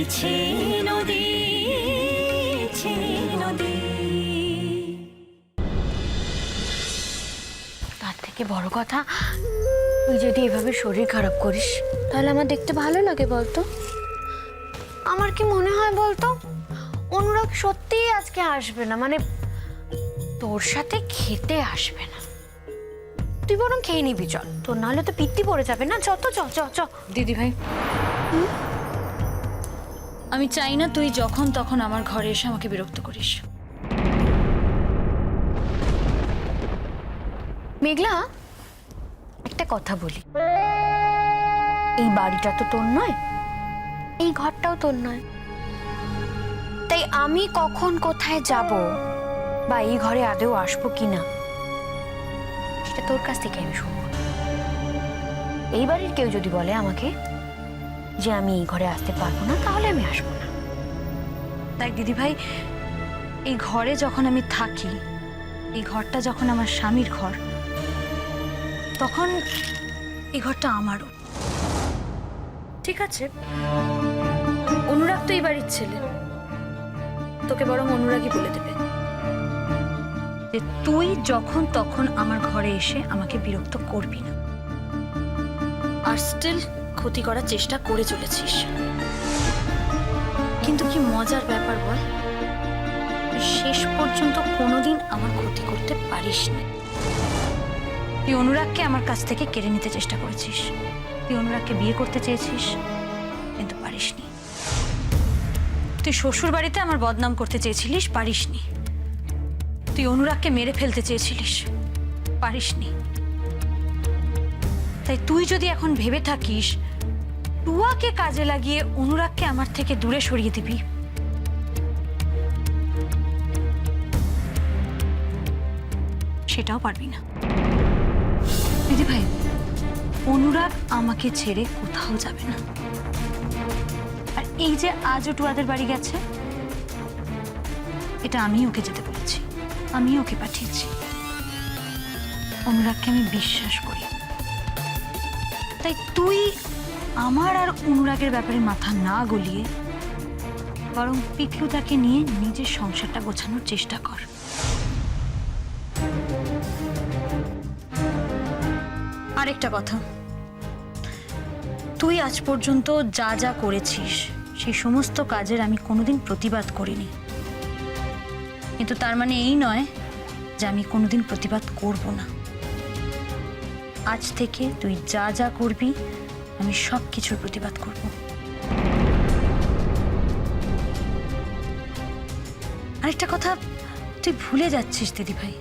বইছে নদী, নদী। তার থেকে বড় কথা, তুই যদি এভাবে শরীর খারাপ করিস তাহলে আমার দেখতে ভালো লাগে বলতো? আমার কি মনে হয় বলতো, অনুরাগ সত্যিই আজকে আসবে না, মানে তোর সাথে খেতে আসবে না। তুই বরং খেয়ে নিবি, চল, তোর নাহলে তো পিত্তি পড়ে যাবে না। চল তো, চ চ চ। দিদি ভাই, আমি চাই না তুই যখন তখন আমার ঘরে এসে আমাকে বিরক্ত করিস। মেঘলা, একটা কথা বলি, এই বাড়িটা তো তোর নয়, এই ঘরটাও তোর নয়, তাই আমি কখন কোথায় যাব বা এই ঘরে আদৌ আসবো কিনা সেটা তোর কাছ থেকে আমি শুনবো। এই বাড়ির কেউ যদি বলে আমাকে যে আমি এই ঘরে আসতে পারবো না, তাহলে আমি আসবো না। দেখ দিদি ভাই, এই ঘরে যখন আমি থাকি, এই ঘরটা যখন আমার স্বামীর ঘর, তখন এই ঘরটা আমারও। ঠিক আছে, অনুরাগ তো এই বাড়ির ছেলে, তোকে বরং অনুরাগই বলে দেবে যে তুই যখন তখন আমার ঘরে এসে আমাকে বিরক্ত করবি না। আর স্টিল ক্ষতি করার চেষ্টা করে চলেছিস। কিন্তু কি মজার ব্যাপার বল, তুই শেষ পর্যন্ত কোনোদিন আমার ক্ষতি করতে পারিস না। তুই অনুরাগকে আমার কাছ থেকে কেড়ে নিতে চেষ্টা করেছিস, তুই অনুরাগকে বিয়ে করতে চেয়েছিস, কিন্তু পারিসনি। তুই শ্বশুর বাড়িতে আমার বদনাম করতে চেয়েছিলিস, পারিসনি। তুই অনুরাগকে মেরে ফেলতে চেয়েছিলিস, পারিসনি। তাই তুই যদি এখন ভেবে থাকিস টুয়াকে কাজে লাগিয়ে অনুরাগকে আমার থেকে দূরে সরিয়ে দিবি, সেটাও পারবি না। দিদি ভাই, অনুরাগ আমাকে ছেড়ে কোথাও যাবে না। আর এই যে আজও টুয়াদের বাড়ি গেছে, এটা আমি ওকে যেতে বলেছি, আমি ওকে পাঠিয়েছি। অনুরাগকে আমি বিশ্বাস করি। তাই তুই আমার আর অনুরাগের ব্যাপারে মাথা না গলিয়ে বরং পিকলুদাকে নিয়ে নিজের সংসারটা গোছানোর চেষ্টা কর। আরেকটা কথা, তুই আজ পর্যন্ত যা যা করেছিস সেই সমস্ত কাজের আমি কোনোদিন প্রতিবাদ করিনি, কিন্তু তার মানে এই নয় যে আমি কোনোদিন প্রতিবাদ করব না। আজ থেকে তুই যা যা করবি আমি সব কিছুর প্রতিবাদ করব। আরেকটা কথা তুই ভুলে যাচ্ছিস দিদি ভাই,